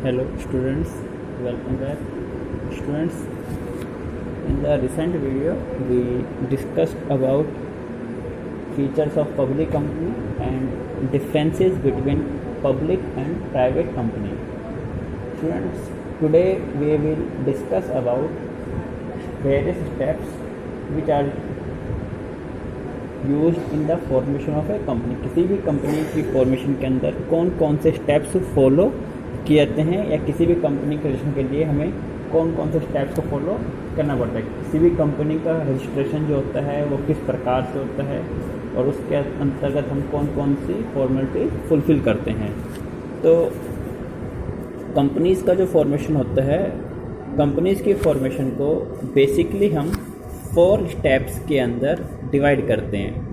Hello students, welcome back. Students, in the recent video we discussed about features of public company and differences between public and private company. Students, today we will discuss about various steps which are use in the formation of A company. किसी भी company की formation के अंदर कौन कौन से steps follow किए जाते हैं या किसी भी कंपनी क्रिएशन के लिए हमें कौन कौन से स्टेप्स को फॉलो करना पड़ता है। किसी भी कंपनी का रजिस्ट्रेशन जो होता है वो किस प्रकार से होता है और उसके अंतर्गत हम कौन कौन सी फॉर्मेलिटी फुलफ़िल करते हैं। तो कंपनीज़ का जो फॉर्मेशन होता है, कंपनीज़ की फॉर्मेशन को बेसिकली हम 4 स्टेप्स के अंदर डिवाइड करते हैं।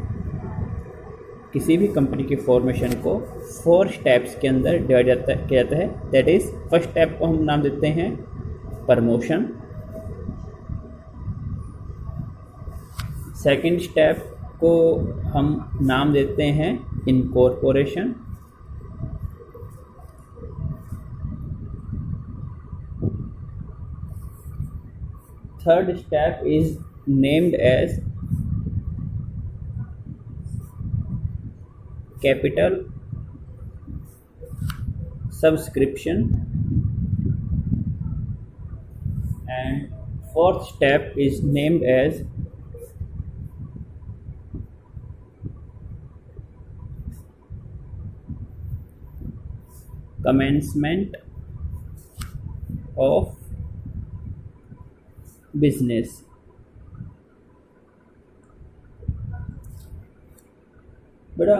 किसी भी कंपनी की फॉर्मेशन को 4 स्टेप्स के अंदर डिवाइड किया जाता है। दैट इज़ फर्स्ट स्टेप को हम नाम देते हैं प्रमोशन, सेकंड स्टेप को हम नाम देते हैं incorporation, third step is named as capital subscription, and fourth step is named as commencement of business। बेटा,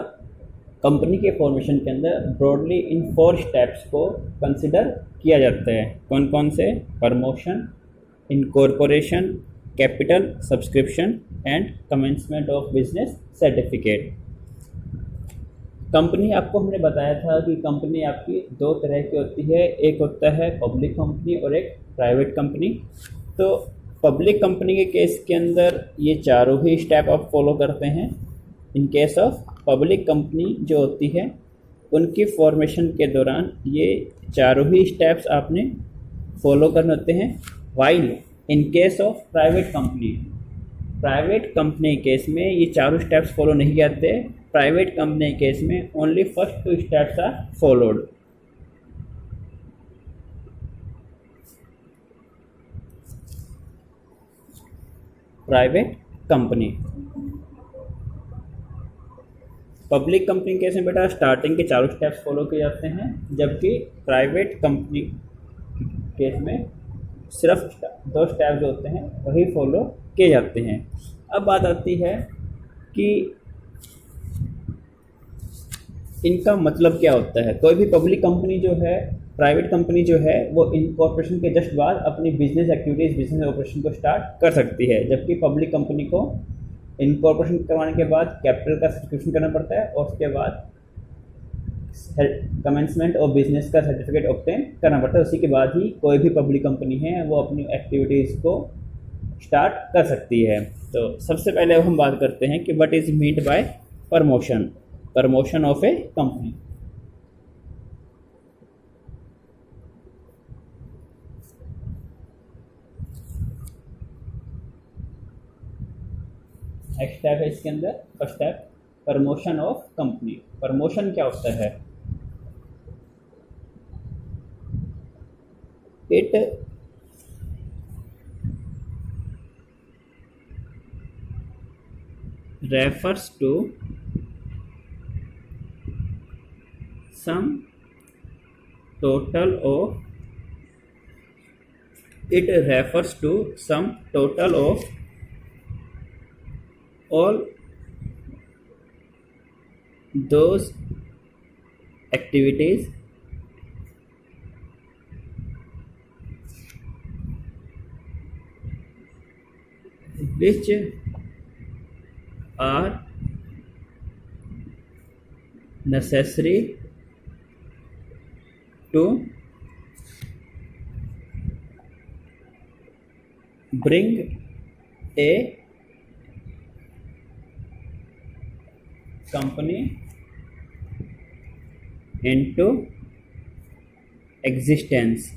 कंपनी के फॉर्मेशन के अंदर ब्रॉडली इन 4 स्टेप्स को कंसिडर किया जाता है। कौन कौन से? Promotion, incorporation, capital subscription and commencement of business certificate. Company आपको हमने बताया था कि कंपनी आपकी 2 तरह की होती है, एक होता है पब्लिक कंपनी और एक प्राइवेट कंपनी। तो पब्लिक कंपनी के केस के अंदर ये चारों ही स्टेप आप फॉलो करते हैं। इन केस ऑफ पब्लिक कंपनी जो होती है उनकी फॉर्मेशन के दौरान ये चारों ही स्टेप्स आपने फॉलो करने होते हैं। While in case of private company case में ये चारों स्टेप्स फॉलो नहीं करते। प्राइवेट कंपनी केस में only first 2 steps are followed. Private company, public company case में बेटा स्टार्टिंग के चारों स्टेप्स फॉलो किए जाते हैं, जबकि प्राइवेट कंपनी केस में सिर्फ 2 स्टेप जो होते हैं वही फॉलो किए जाते हैं। अब बात आती है कि इनका मतलब क्या होता है। कोई भी पब्लिक कंपनी जो है, प्राइवेट कंपनी जो है, वो इनकॉर्पोरेशन के जस्ट बाद अपनी बिजनेस एक्टिविटीज़, बिजनेस ऑपरेशन को स्टार्ट कर सकती है, जबकि पब्लिक कंपनी को इनकॉर्पोरेशन करवाने के बाद कैपिटल का सब्सक्रिप्शन करना पड़ता है और उसके बाद कमेंसमेंट और बिजनेस का सर्टिफिकेट ऑब्टेन करना पड़ता है। उसी के बाद ही कोई भी पब्लिक कंपनी है वो अपनी एक्टिविटीज़ को स्टार्ट कर सकती है। तो सबसे पहले हम बात करते हैं कि what is meant by promotion of A company. Next step है इसके अंदर, first step promotion of company. Promotion क्या होता है? It refers to some total of all those activities which are necessary to bring a company into existence.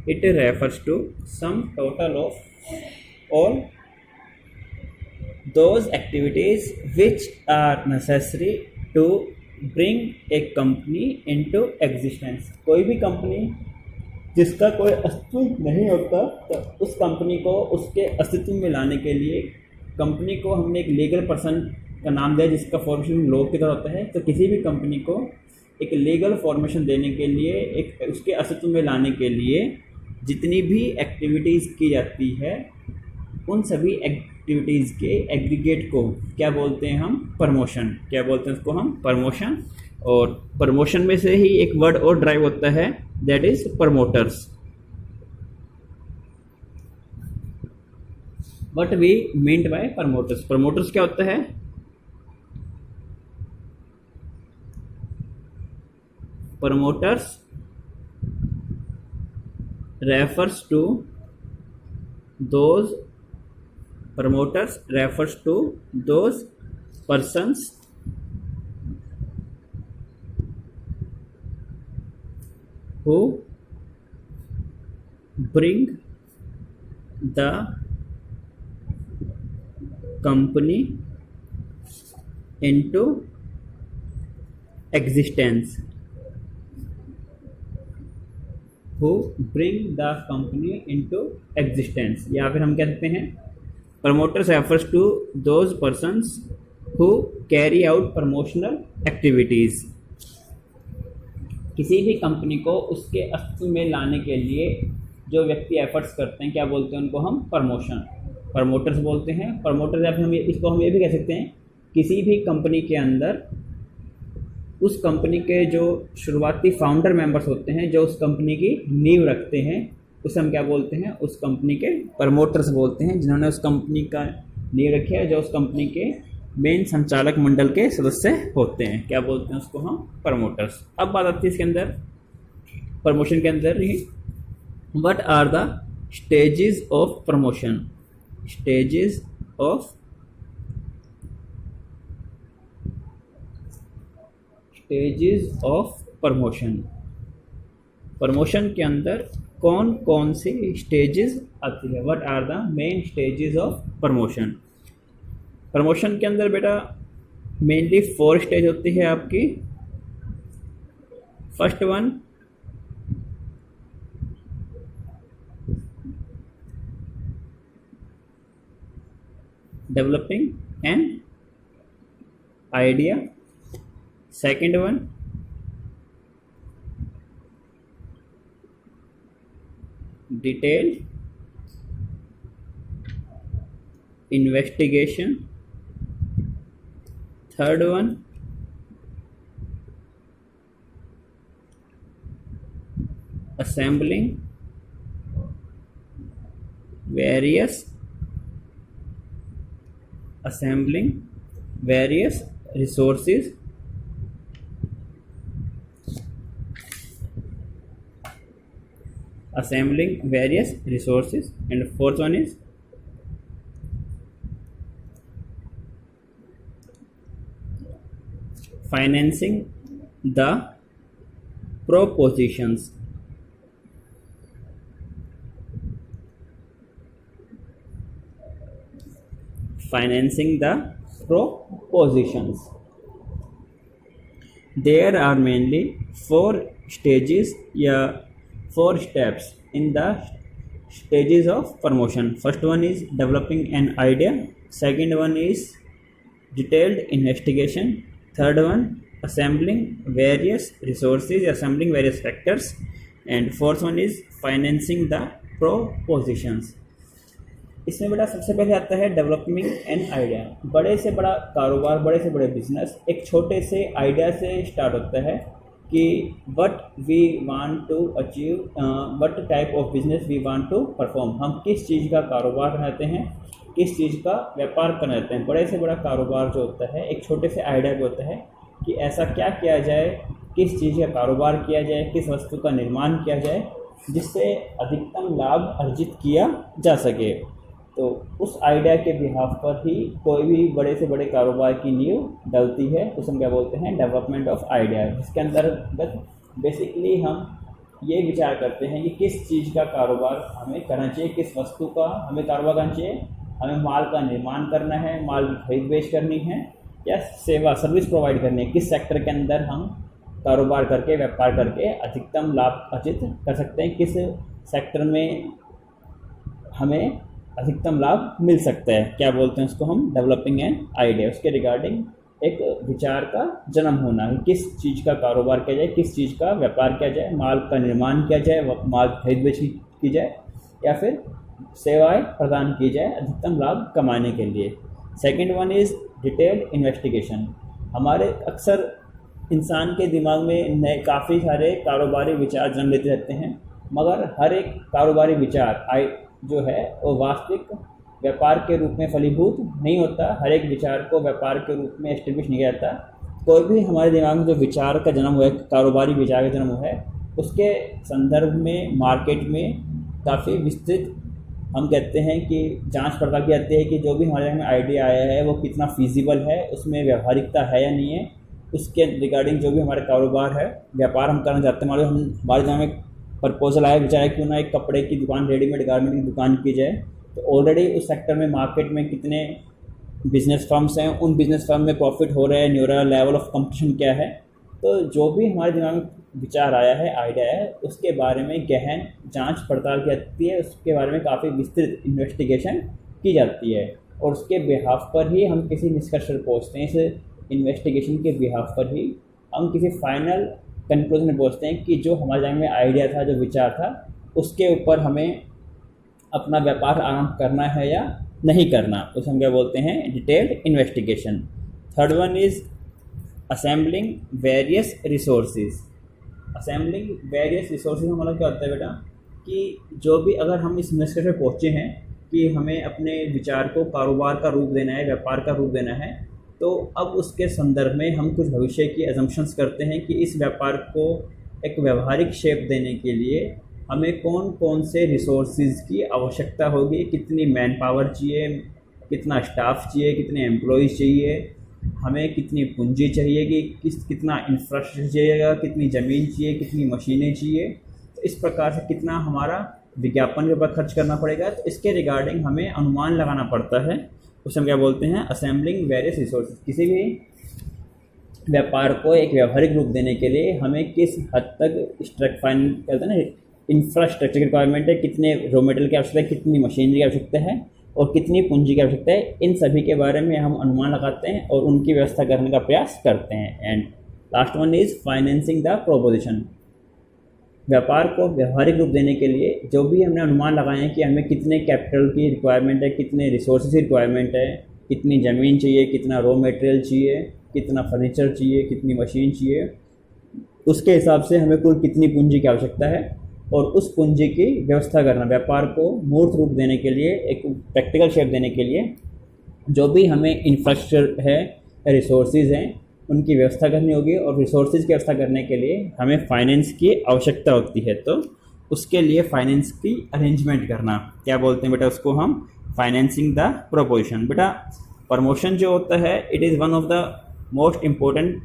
It refers to sum total of all those activities which are necessary to bring a company into existence. कोई भी company जिसका कोई अस्तित्व नहीं होता तो उस company को उसके अस्तित्व में लाने के लिए कंपनी को हमने एक लीगल पर्सन का नाम दिया जिसका फॉर्मेशन लॉ की तरह होता है। तो किसी भी कंपनी को एक लीगल फॉर्मेशन देने के लिए, एक उसके अस्तित्व में लाने के लिए जितनी भी एक्टिविटीज़ की जाती है उन सभी एक्टिविटीज़ के एग्रीगेट को क्या बोलते हैं हम? प्रमोशन। क्या बोलते हैं उसको हम? प्रमोशन। और प्रमोशन में से ही एक वर्ड और ड्राइव होता है, that is promoters. What we meant by promoters? Promoters क्या होता है? Promoters refers to those persons who bring the company into existence. Who bring the company into existence, या फिर हम कह सकते हैं promoters refers to those persons who carry out promotional activities. किसी भी कंपनी को उसके अस्तित्व में लाने के लिए जो व्यक्ति एफर्ट्स करते हैं क्या बोलते हैं उनको हम? प्रमोटर्स बोलते हैं। प्रमोटर्स या फिर हम इसको हम ये भी कह सकते हैं किसी भी कंपनी के अंदर उस कंपनी के जो शुरुआती फाउंडर मेंबर्स होते हैं, जो उस कंपनी की नींव रखते हैं, उसे हम क्या बोलते हैं? उस कंपनी के प्रमोटर्स बोलते हैं, जिन्होंने उस कंपनी का नींव रखी है, जो उस कंपनी के मेन संचालक मंडल के सदस्य होते हैं। क्या बोलते हैं उसको हम? प्रमोटर्स। अब बात आती है इसके अंदर प्रमोशन के अंदर ही, what are the stages of promotion? Stages of promotion. Promotion के अंदर कौन कौन सी स्टेजेस आती है? What are the main stages of promotion? Promotion के अंदर बेटा मेनली 4 स्टेज होती है आपकी। First one developing an idea, second one detailed investigation, third one assembling various resources, and fourth one is financing the propositions. There are mainly 4 stages या 4 steps in the stages of promotion. First one is developing an idea, second one is detailed investigation, third one assembling various resources, assembling various factors, and fourth one is financing the propositions. इसमें बेटा सबसे पहले आता है developing an idea. बड़े से बड़ा कारोबार, बड़े से बड़े बिजनेस एक छोटे से आइडिया से स्टार्ट होता है कि what we want to achieve, what type of business we want to perform. हम किस चीज़ का कारोबार बनाते हैं, किस चीज़ का व्यापार बनाते हैं। बड़े से बड़ा कारोबार जो होता है एक छोटे से आइडिया पे होता है कि ऐसा क्या किया जाए, किस चीज़ का कारोबार किया जाए, किस वस्तु का निर्माण किया जाए जिससे अधिकतम लाभ अर्जित किया जा सके। तो उस आइडिया के बिहाफ पर ही कोई भी बड़े से बड़े कारोबार की नींव डलती है, उसे हम क्या बोलते हैं, डेवलपमेंट ऑफ आइडिया। जिसके अंतर्गत बेसिकली हम ये विचार करते हैं कि किस चीज़ का कारोबार हमें करना चाहिए, किस वस्तु का हमें कारोबार करना चाहिए, हमें माल का निर्माण करना है, माल की खरीद बेच करनी है, या सेवा सर्विस प्रोवाइड करनी है, किस सेक्टर के अंदर हम कारोबार करके व्यापार करके अधिकतम लाभ अर्जित कर सकते हैं, किस सेक्टर में हमें अधिकतम लाभ मिल सकता है, क्या बोलते हैं उसको हम, डेवलपिंग एन आइडिया। उसके रिगार्डिंग एक विचार का जन्म होना है, किस चीज़ का कारोबार किया जाए, किस चीज़ का व्यापार किया जाए, माल का निर्माण किया जाए, माल खरीद बेच की जाए, या फिर सेवाएं प्रदान की जाए अधिकतम लाभ कमाने के लिए। Second one is detailed investigation. हमारे अक्सर इंसान के दिमाग में नए काफ़ी सारे कारोबारी विचार जन्म लेते रहते हैं, मगर हर एक कारोबारी विचार जो है वो वास्तविक व्यापार के रूप में फलीभूत नहीं होता। हर एक विचार को व्यापार के रूप में एस्टेब्लिश नहीं किया जाता। कोई भी हमारे दिमाग में जो विचार का जन्म हुआ है, कारोबारी विचार का जन्म हुआ है, उसके संदर्भ में मार्केट में काफ़ी विस्तृत हम कहते हैं कि जांच पड़ताल की जाती है कि जो भी हमारे में आइडिया आया है वो कितना फीजिबल है, उसमें व्यवहारिकता है या नहीं है। उसके रिगार्डिंग जो भी हमारे कारोबार है, व्यापार हम करना चाहते हैं, हमारे दिमाग में प्रपोजल आया, विचार है क्यों ना एक कपड़े की दुकान, रेडीमेड गारमेंट की दुकान की जाए, तो ऑलरेडी उस सेक्टर में मार्केट में कितने बिजनेस फर्म्स हैं, उन बिजनेस फर्म में प्रॉफिट हो रहा है, नहीं हो रहा है, लेवल ऑफ कंपटीशन क्या है। तो जो भी हमारे दिमाग में विचार आया है, आइडिया है, उसके बारे में गहन जांच पड़ताल की जाती है, उसके बारे में काफ़ी विस्तृत इन्वेस्टिगेशन की जाती है, और उसके बिहाफ पर ही हम किसी निष्कर्ष पर पहुँचते हैं। इस इन्वेस्टिगेशन के बिहाफ पर ही हम किसी फाइनल कंक्लूजन में पहुँचते हैं कि जो हमारे दिमाग में आइडिया था, जो विचार था, उसके ऊपर हमें अपना व्यापार आरंभ करना है या नहीं करना, उसे हम क्या बोलते हैं, detailed investigation. Third one is assembling various resources. Assembling various resources हमारा क्या होता है बेटा, कि जो भी अगर हम इस निष्कर्ष पे पहुँचे हैं कि हमें अपने विचार को कारोबार का रूप देना है, व्यापार का रूप देना है, तो अब उसके संदर्भ में हम कुछ भविष्य की एजम्पशंस करते हैं कि इस व्यापार को एक व्यवहारिक शेप देने के लिए हमें कौन कौन से रिसोर्सेज की आवश्यकता होगी, कितनी मैन पावर चाहिए, कितना स्टाफ चाहिए, कितने एम्प्लॉयज़ चाहिए, हमें कितनी पूंजी चाहिए, कि कितना इंफ्रास्ट्रक्चर चाहिएगा, कितनी ज़मीन चाहिए, कितनी मशीनें चाहिए, तो इस प्रकार से कितना हमारा विज्ञापन के ऊपर खर्च करना पड़ेगा। तो इसके रिगार्डिंग हमें अनुमान लगाना पड़ता है, उसे हम क्या बोलते हैं, असेंबलिंग वेरियस रिसोर्सेज। किसी भी व्यापार को एक व्यवहारिक रूप देने के लिए हमें किस हद तक कहते हैं ना, इंफ्रास्ट्रक्चर की रिक्वायरमेंट है, कितने रॉ मटेरियल की आवश्यकता है, कितनी मशीनरी की आवश्यकता है, और कितनी पूंजी की आवश्यकता है, इन सभी के बारे में हम अनुमान लगाते हैं और उनकी व्यवस्था करने का प्रयास करते हैं। And last one is financing the proposition. व्यापार को व्यवहारिक रूप देने के लिए जो भी हमने अनुमान लगाए हैं कि हमें कितने कैपिटल की रिक्वायरमेंट है, कितने रिसोर्सेज की रिक्वायरमेंट है, कितनी ज़मीन चाहिए, कितना रॉ मटेरियल चाहिए, कितना फर्नीचर चाहिए, कितनी मशीन चाहिए, उसके हिसाब से हमें कुल कितनी पूंजी की आवश्यकता है, और उस पूंजी की व्यवस्था करना, व्यापार को मूर्त रूप देने के लिए, एक प्रैक्टिकल शेप देने के लिए जो भी हमें इंफ्रास्ट्रक्चर है, रिसोर्सेज हैं, उनकी व्यवस्था करनी होगी, और रिसोर्सेज की व्यवस्था करने के लिए हमें फाइनेंस की आवश्यकता होती है। तो उसके लिए फाइनेंस की अरेंजमेंट करना, क्या बोलते हैं बेटा उसको हम, फाइनेंसिंग द प्रोपोजिशन। बेटा प्रमोशन जो होता है, it is one of the most important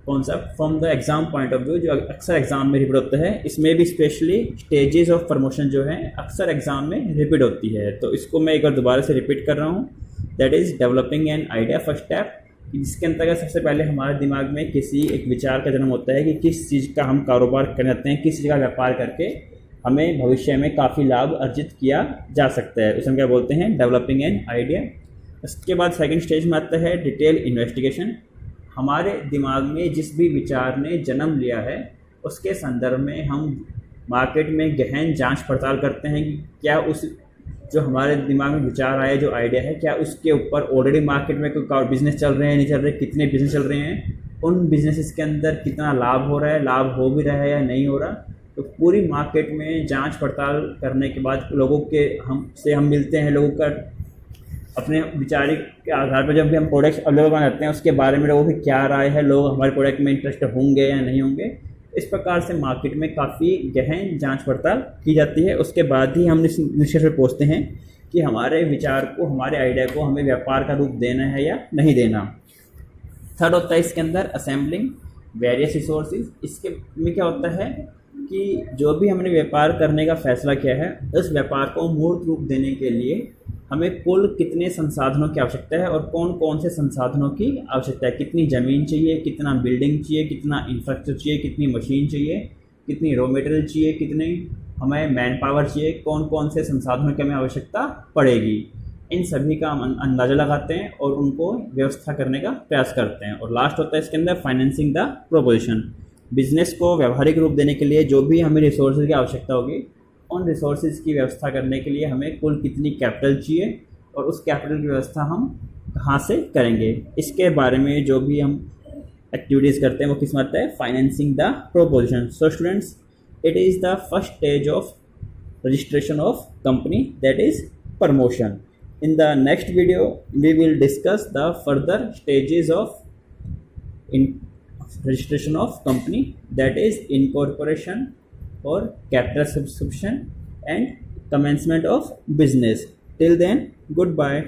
concept from the exam point of view, जो अक्सर एग्ज़ाम में रिपीट होता है। इसमें भी स्पेशली स्टेजेस ऑफ प्रमोशन जो है अक्सर एग्ज़ाम में रिपीट होती है, तो इसको मैं एक बार दोबारा से रिपीट कर रहा हूँ। That is developing an idea first step, जिसके अंतर्गत सबसे पहले हमारे दिमाग में किसी एक विचार का जन्म होता है कि किस चीज़ का हम कारोबार करना चाहते हैं, किस चीज़ का व्यापार करके हमें भविष्य में काफ़ी लाभ अर्जित किया जा सकता है, उसे हम क्या बोलते हैं, डेवलपिंग एन आइडिया। इसके बाद सेकंड स्टेज में आता है डिटेल इन्वेस्टिगेशन। हमारे दिमाग में जिस भी विचार ने जन्म लिया है उसके संदर्भ में हम मार्केट में गहन जांच पड़ताल करते हैं कि क्या उस जो हमारे दिमाग में विचार आया, जो आइडिया है, क्या उसके ऊपर ऑलरेडी मार्केट में कोई बिज़नेस चल रहे हैं, नहीं चल रहे, कितने बिज़नेस चल रहे हैं, उन बिज़नेसेस के अंदर कितना लाभ हो रहा है, लाभ हो भी रहा है या नहीं हो रहा। तो पूरी मार्केट में जांच पड़ताल करने के बाद लोगों के हम मिलते हैं, लोगों का अपने विचार के आधार पर जब भी हम प्रोडक्ट्स अवेलेबल बनाते हैं उसके बारे में लोगों की क्या राय है, लोग हमारे प्रोडक्ट में इंटरेस्ट होंगे या नहीं होंगे, इस प्रकार से मार्केट में काफ़ी गहन जांच पड़ताल की जाती है। उसके बाद ही हम इस निष्कर्ष पर पहुँचते हैं कि हमारे विचार को, हमारे आइडिया को हमें व्यापार का रूप देना है या नहीं देना। थर्ड होता है इसके अंदर असेंबलिंग वेरियस रिसोर्सेज। इसके में क्या होता है कि जो भी हमने व्यापार करने का फैसला किया है, उस व्यापार को मूर्त रूप देने के लिए हमें कुल कितने संसाधनों की आवश्यकता है और कौन कौन से संसाधनों की आवश्यकता है। कितनी ज़मीन चाहिए, कितना बिल्डिंग चाहिए, कितना इंफ्रास्ट्रक्चर चाहिए, कितनी मशीन चाहिए, कितनी रॉ मटेरियल चाहिए, कितनी हमें मैन पावर चाहिए, कौन कौन से संसाधनों की हमें आवश्यकता पड़ेगी। इन सभी का हम अंदाज़ा लगाते हैं और उनको व्यवस्था करने का प्रयास करते हैं। और लास्ट होता है इसके अंदर फाइनेंसिंग द प्रोपोजिशन। बिजनेस को व्यावहारिक रूप देने के लिए जो भी हमें रिसोर्सेज की आवश्यकता होगी, उन रिसोर्सेज की व्यवस्था करने के लिए हमें कुल कितनी कैपिटल चाहिए और उस कैपिटल की व्यवस्था हम कहाँ से करेंगे, इसके बारे में जो भी हम एक्टिविटीज़ करते हैं वो किस में आता है, financing the proposition. So students, it is the first stage of registration of company, that is promotion. In the next video we will discuss the further stages of registration of company, that is incorporation or capital subscription and commencement of business. Till then, goodbye.